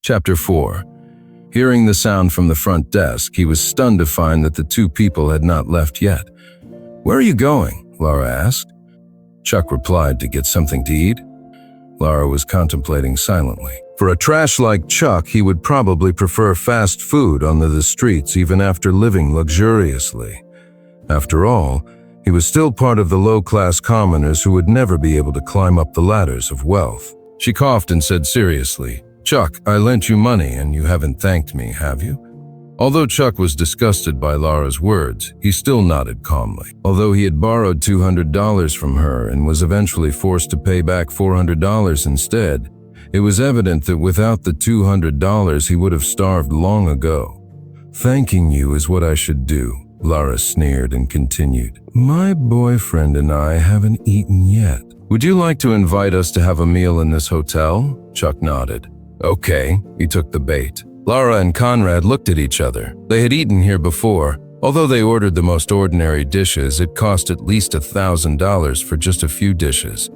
Chapter 4. Hearing the sound from the front desk, he was stunned to find that the two people had not left yet. "Where are you going?" Laura asked. Chuck replied, "To get something to eat." Laura was contemplating silently. For a trash like Chuck, he would probably prefer fast food on the streets even after living luxuriously. After all, he was still part of the low-class commoners who would never be able to climb up the ladders of wealth. She coughed and said seriously, "Chuck, I lent you money and you haven't thanked me, have you?" Although Chuck was disgusted by Laura's words, he still nodded calmly. Although he had borrowed $200 from her and was eventually forced to pay back $400 instead, it was evident that without the $200 he would have starved long ago. "Thanking you is what I should do," Laura sneered and continued. "My boyfriend and I haven't eaten yet. Would you like to invite us to have a meal in this hotel?" Chuck nodded. "Okay," he took the bait. Laura and Conrad looked at each other. They had eaten here before. Although they ordered the most ordinary dishes, it cost at least $1,000 for just a few dishes.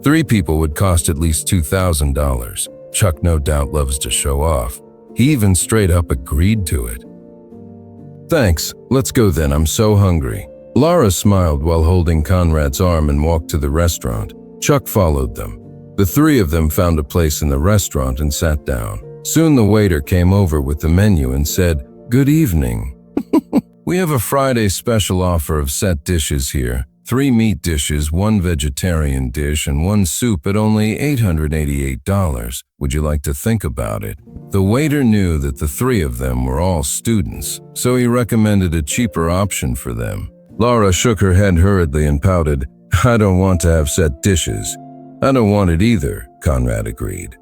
3 people would cost at least $2,000. Chuck no doubt loves to show off. He even straight up agreed to it. "Thanks, let's go then, I'm so hungry." Laura smiled while holding Conrad's arm and walked to the restaurant. Chuck followed them. The 3 of them found a place in the restaurant and sat down. Soon the waiter came over with the menu and said, "Good evening. We have a Friday special offer of set dishes here. 3 meat dishes, 1 vegetarian dish, and 1 soup at only $888. Would you like to think about it?" The waiter knew that the 3 of them were all students, so he recommended a cheaper option for them. Laura shook her head hurriedly and pouted, "I don't want to have set dishes." "I don't want it either," Conrad agreed.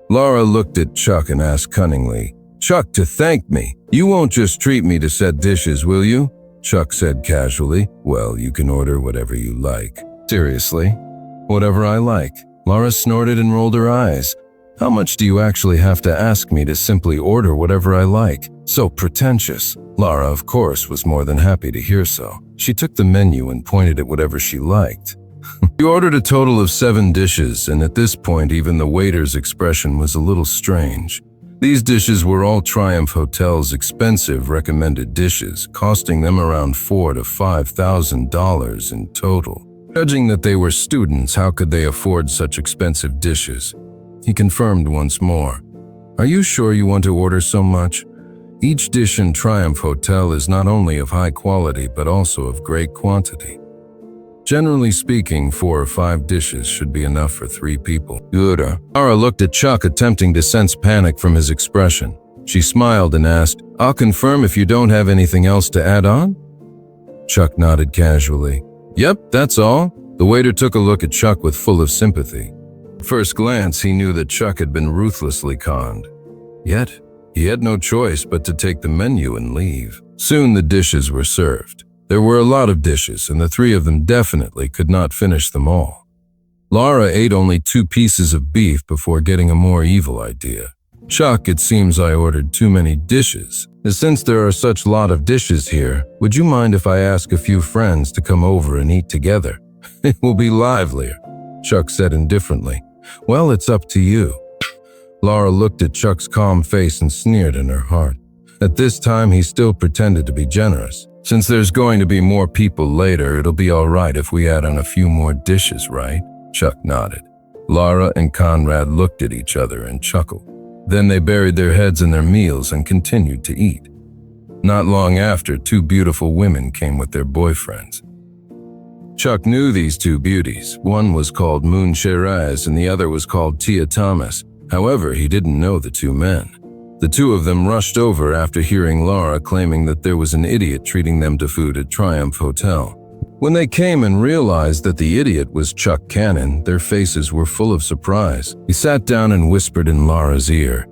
Laura looked at Chuck and asked cunningly, "Chuck, to thank me? You won't just treat me to set dishes, will you?" Chuck said casually, "Well, you can order whatever you like." "Seriously? Whatever I like?" Laura snorted and rolled her eyes. "How much do you actually have to ask me to simply order whatever I like? So pretentious." Laura, of course, was more than happy to hear so. She took the menu and pointed at whatever she liked. He ordered a total of 7 dishes, and at this point even the waiter's expression was a little strange. These dishes were all Triumph Hotel's expensive recommended dishes, costing them around $4,000 to $5,000 in total. Judging that they were students, how could they afford such expensive dishes? He confirmed once more, "Are you sure you want to order so much? Each dish in Triumph Hotel is not only of high quality but also of great quantity. Generally speaking, 4 or 5 dishes should be enough for 3 people." "Good." Laura looked at Chuck, attempting to sense panic from his expression. She smiled and asked, "I'll confirm if you don't have anything else to add on?" Chuck nodded casually. "Yep, that's all." The waiter took a look at Chuck with full of sympathy. At first glance, he knew that Chuck had been ruthlessly conned. Yet, he had no choice but to take the menu and leave. Soon the dishes were served. There were a lot of dishes, and the 3 of them definitely could not finish them all. Laura ate only 2 pieces of beef before getting a more evil idea. "Chuck, it seems I ordered too many dishes. Since there are such a lot of dishes here, would you mind if I ask a few friends to come over and eat together? It will be livelier," Chuck said indifferently. "Well, it's up to you." Laura looked at Chuck's calm face and sneered in her heart. At this time, he still pretended to be generous. "Since there's going to be more people later, it'll be all right if we add on a few more dishes, right?" Chuck nodded. Laura and Conrad looked at each other and chuckled. Then they buried their heads in their meals and continued to eat. Not long after, 2 beautiful women came with their boyfriends. Chuck knew these 2 beauties. One was called Moon Shiraz and the other was called Tia Thomas. However, he didn't know the 2 men. The 2 of them rushed over after hearing Laura claiming that there was an idiot treating them to food at Triumph Hotel. When they came and realized that the idiot was Chuck Cannon, their faces were full of surprise. He sat down and whispered in Laura's ear,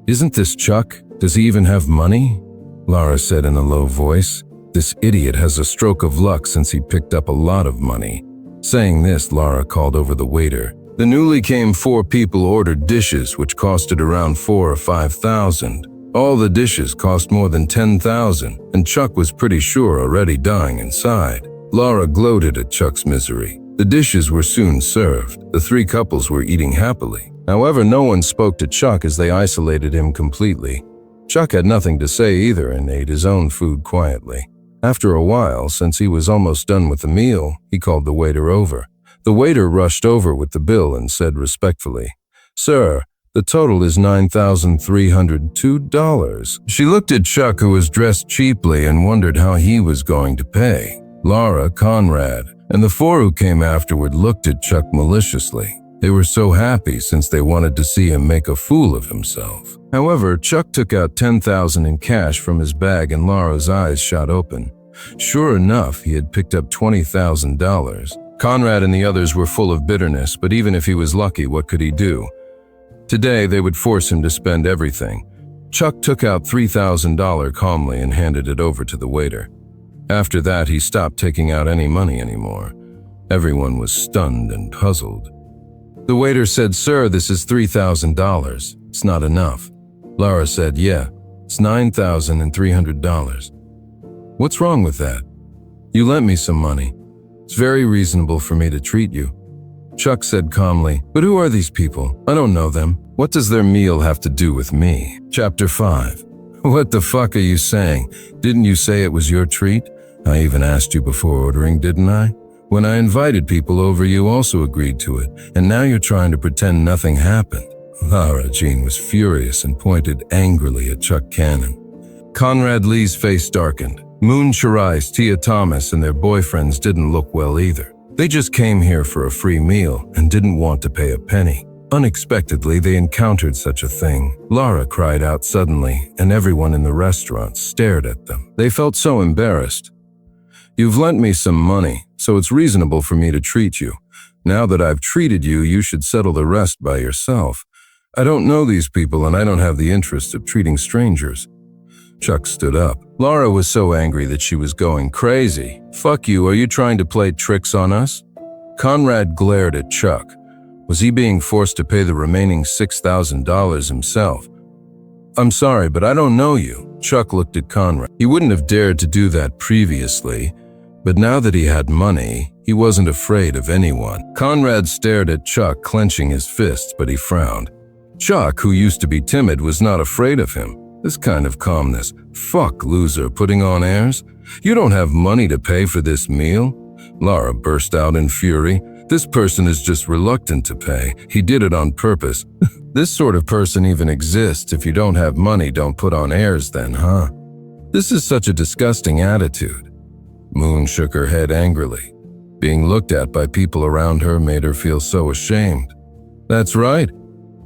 "Isn't this Chuck? Does he even have money?" Laura said in a low voice, "This idiot has a stroke of luck since he picked up a lot of money." Saying this, Laura called over the waiter. The newly came 4 people ordered dishes which costed around $4,000 or $5,000. All the dishes cost more than $10,000, and Chuck was pretty sure already dying inside. Laura gloated at Chuck's misery. The dishes were soon served. The 3 couples were eating happily. However, no one spoke to Chuck as they isolated him completely. Chuck had nothing to say either and ate his own food quietly. After a while, since he was almost done with the meal, he called the waiter over. The waiter rushed over with the bill and said respectfully, "Sir, the total is $9,302. She looked at Chuck, who was dressed cheaply, and wondered how he was going to pay. Laura, Conrad, and the four who came afterward looked at Chuck maliciously. They were so happy since they wanted to see him make a fool of himself. However, Chuck took out $10,000 in cash from his bag and Laura's eyes shot open. Sure enough, he had picked up $20,000. Conrad and the others were full of bitterness, but even if he was lucky, what could he do? Today, they would force him to spend everything. Chuck took out $3,000 calmly and handed it over to the waiter. After that, he stopped taking out any money anymore. Everyone was stunned and puzzled. The waiter said, "Sir, this is $3,000. It's not enough." Laura said, "Yeah, it's $9,300. What's wrong with that? You lent me some money. It's very reasonable for me to treat you." Chuck said calmly, "But who are these people? I don't know them. What does their meal have to do with me?" Chapter 5. What the fuck are you saying? Didn't you say it was your treat? I even asked you before ordering, didn't I? When I invited people over, you also agreed to it, and now you're trying to pretend nothing happened. Lara Jean was furious and pointed angrily at Chuck Cannon. Conrad Lee's face darkened. Moon Shirais, Tia Thomas, and their boyfriends didn't look well either. They just came here for a free meal and didn't want to pay a penny. Unexpectedly, they encountered such a thing. Lara cried out suddenly, and everyone in the restaurant stared at them. They felt so embarrassed. You've lent me some money, so it's reasonable for me to treat you. Now that I've treated you, you should settle the rest by yourself. I don't know these people and I don't have the interest of treating strangers. Chuck stood up. Lara was so angry that she was going crazy. Fuck you, are you trying to play tricks on us? Conrad glared at Chuck. Was he being forced to pay the remaining $6,000 himself? I'm sorry, but I don't know you. Chuck looked at Conrad. He wouldn't have dared to do that previously, but now that he had money, he wasn't afraid of anyone. Conrad stared at Chuck, clenching his fists, but he frowned. Chuck, who used to be timid, was not afraid of him. This kind of calmness. Fuck, loser, putting on airs? You don't have money to pay for this meal? Lara burst out in fury. This person is just reluctant to pay. He did it on purpose. This sort of person even exists. If you don't have money, don't put on airs then, huh? This is such a disgusting attitude. Moon shook her head angrily. Being looked at by people around her made her feel so ashamed. That's right.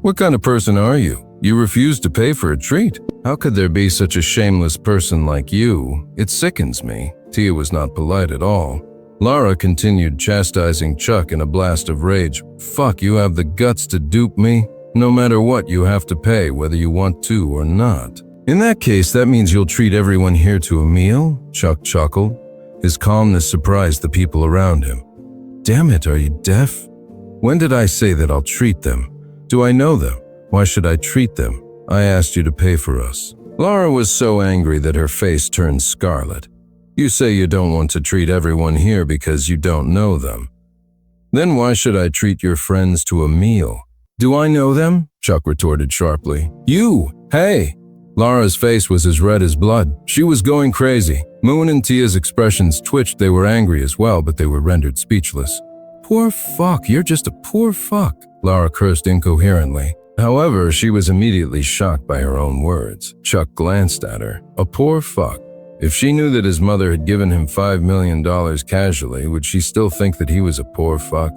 What kind of person are you? You refuse to pay for a treat. How could there be such a shameless person like you? It sickens me. Tia was not polite at all. Lara continued chastising Chuck in a blast of rage. Fuck, you have the guts to dupe me? No matter what, you have to pay, whether you want to or not. In that case, that means you'll treat everyone here to a meal? Chuck chuckled. His calmness surprised the people around him. Damn it, are you deaf? When did I say that I'll treat them? Do I know them? Why should I treat them? I asked you to pay for us. Lara was so angry that her face turned scarlet. You say you don't want to treat everyone here because you don't know them. Then why should I treat your friends to a meal? Do I know them? Chuck retorted sharply. You! Hey! Lara's face was as red as blood. She was going crazy. Moon and Tia's expressions twitched. They were angry as well, but they were rendered speechless. Poor fuck, you're just a poor fuck, Lara cursed incoherently. However, she was immediately shocked by her own words. Chuck glanced at her. A poor fuck. If she knew that his mother had given him $5 million casually, would she still think that he was a poor fuck?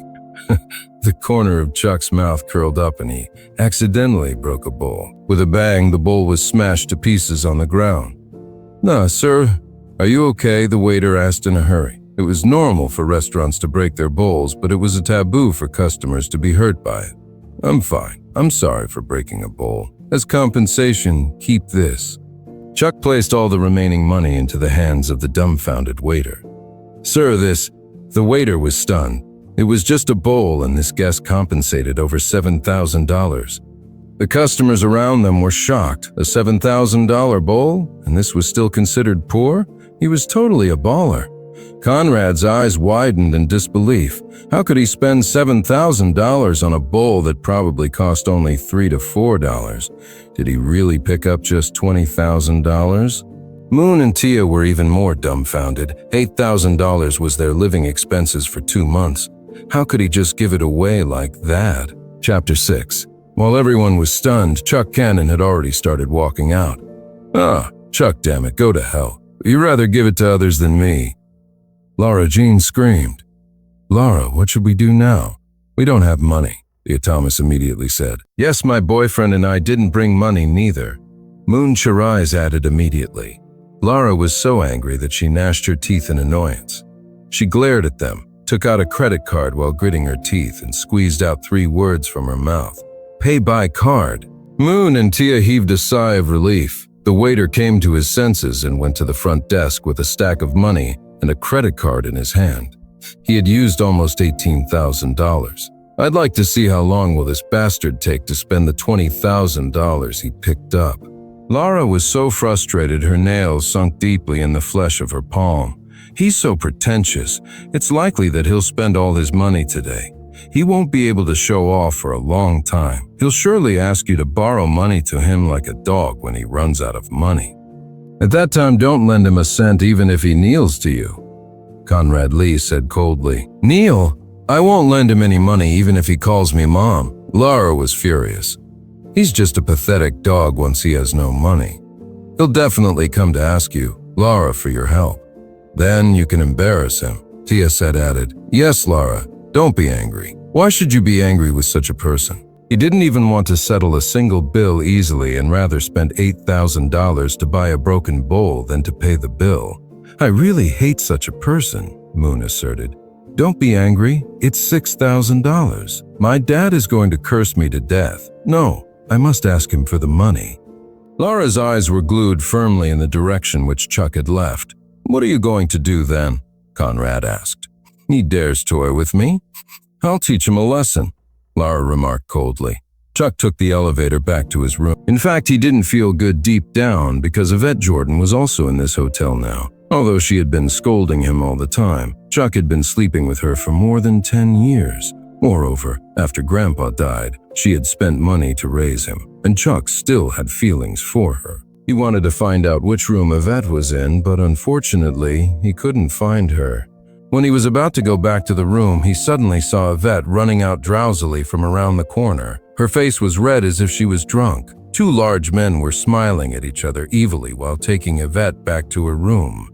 The corner of Chuck's mouth curled up and he accidentally broke a bowl. With a bang, the bowl was smashed to pieces on the ground. Nah, sir. Are you okay? The waiter asked in a hurry. It was normal for restaurants to break their bowls, but it was a taboo for customers to be hurt by it. I'm fine. I'm sorry for breaking a bowl. As compensation, keep this. Chuck placed all the remaining money into the hands of the dumbfounded waiter. Sir, the waiter was stunned. It was just a bowl and this guest compensated over $7,000. The customers around them were shocked. A $7,000 bowl? And this was still considered poor? He was totally a baller. Conrad's eyes widened in disbelief. How could he spend $7,000 on a bowl that probably cost only $3 to $4? Did he really pick up just $20,000? Moon and Tia were even more dumbfounded. $8,000 was their living expenses for 2 months. How could he just give it away like that? Chapter 6. While everyone was stunned, Chuck Cannon had already started walking out. Chuck, damn it, go to hell. You'd rather give it to others than me. Laura Jean screamed. Laura, what should we do now? We don't have money, the Thomas immediately said. Yes, my boyfriend and I didn't bring money neither. Moon Shiraz added immediately. Laura was so angry that she gnashed her teeth in annoyance. She glared at them, took out a credit card while gritting her teeth, and squeezed out 3 words from her mouth. Pay by card. Moon and Tia heaved a sigh of relief. The waiter came to his senses and went to the front desk with a stack of money and a credit card in his hand. He had used almost $18,000. I'd like to see how long will this bastard take to spend the $20,000 he picked up. Laura was so frustrated her nails sunk deeply in the flesh of her palm. He's so pretentious. It's likely that he'll spend all his money today. He won't be able to show off for a long time. He'll surely ask you to borrow money to him like a dog when he runs out of money. At that time, don't lend him a cent even if he kneels to you. Conrad Lee said coldly. Kneel? I won't lend him any money even if he calls me mom. Laura was furious. He's just a pathetic dog once he has no money. He'll definitely come to ask you, Laura, for your help. Then you can embarrass him. Tia said added, Yes, Laura, don't be angry. Why should you be angry with such a person? He didn't even want to settle a single bill easily and rather spend $8,000 to buy a broken bowl than to pay the bill. I really hate such a person, Moon asserted. Don't be angry, it's $6,000. My dad is going to curse me to death. No, I must ask him for the money. Laura's eyes were glued firmly in the direction which Chuck had left. What are you going to do then? Conrad asked. He dares toy with me? I'll teach him a lesson, Laura remarked coldly. Chuck took the elevator back to his room. In fact, he didn't feel good deep down because Yvette Jordan was also in this hotel now. Although she had been scolding him all the time, Chuck had been sleeping with her for more than 10 years. Moreover, after Grandpa died, she had spent money to raise him, and Chuck still had feelings for her. He wanted to find out which room Yvette was in, but unfortunately, he couldn't find her. When he was about to go back to the room, he suddenly saw Yvette running out drowsily from around the corner. Her face was red as if she was drunk. 2 large men were smiling at each other evilly while taking Yvette back to her room.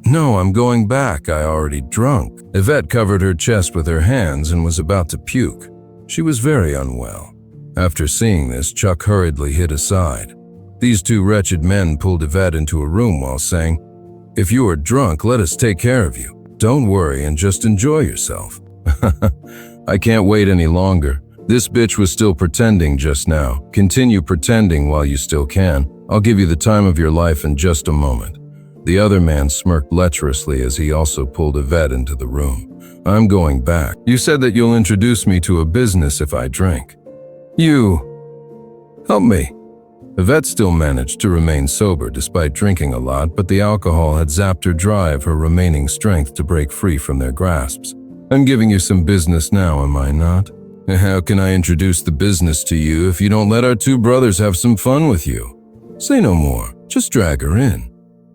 No, I'm going back. I already drunk. Yvette covered her chest with her hands and was about to puke. She was very unwell. After seeing this, Chuck hurriedly hid aside. These 2 wretched men pulled Yvette into a room while saying, If you are drunk, let us take care of you. Don't worry and just enjoy yourself. I can't wait any longer. This bitch was still pretending just now. Continue pretending while you still can. I'll give you the time of your life in just a moment. The other man smirked lecherously as he also pulled Yvette into the room. I'm going back. You said that you'll introduce me to a business if I drink. You. Help me. Yvette still managed to remain sober despite drinking a lot, but the alcohol had zapped her dry of her remaining strength to break free from their grasps. I'm giving you some business now, am I not? How can I introduce the business to you if you don't let our 2 brothers have some fun with you? Say no more, just drag her in.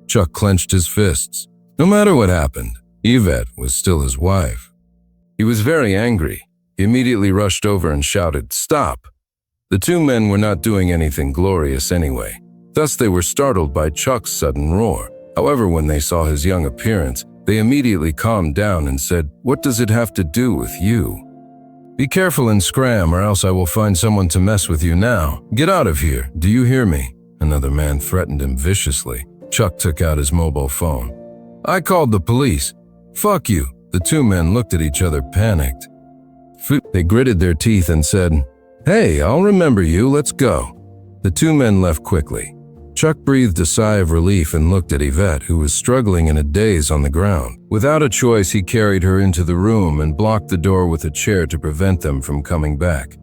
Chuck clenched his fists. No matter what happened, Yvette was still his wife. He was very angry. He immediately rushed over and shouted, Stop! The 2 men were not doing anything glorious anyway. Thus they were startled by Chuck's sudden roar. However, when they saw his young appearance, they immediately calmed down and said, What does it have to do with you? Be careful and scram, or else I will find someone to mess with you now. Get out of here, do you hear me? Another man threatened him viciously. Chuck took out his mobile phone. I called the police. Fuck you. The 2 men looked at each other panicked. They gritted their teeth and said, Hey, I'll remember you, let's go. The 2 men left quickly. Chuck breathed a sigh of relief and looked at Yvette, who was struggling in a daze on the ground. Without a choice, he carried her into the room and blocked the door with a chair to prevent them from coming back.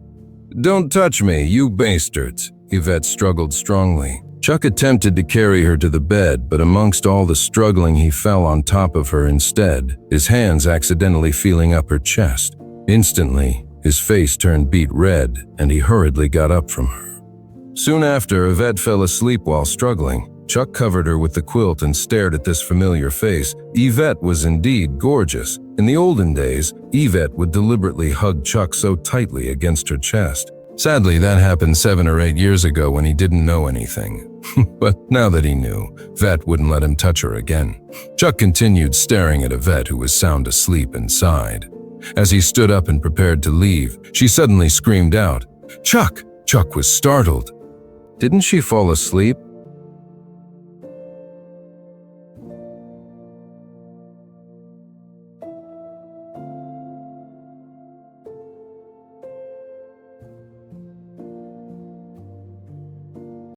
Don't touch me, you bastards. Yvette struggled strongly. Chuck attempted to carry her to the bed, but amongst all the struggling he fell on top of her instead, his hands accidentally feeling up her chest. Instantly, his face turned beet red, and he hurriedly got up from her. Soon after, Yvette fell asleep while struggling. Chuck covered her with the quilt and stared at this familiar face. Yvette was indeed gorgeous. In the olden days, Yvette would deliberately hug Chuck so tightly against her chest. Sadly, that happened 7 or 8 years ago when he didn't know anything. But now that he knew, Yvette wouldn't let him touch her again. Chuck continued staring at Yvette, who was sound asleep inside. As he stood up and prepared to leave, she suddenly screamed out, "Chuck!" Chuck was startled. Didn't she fall asleep?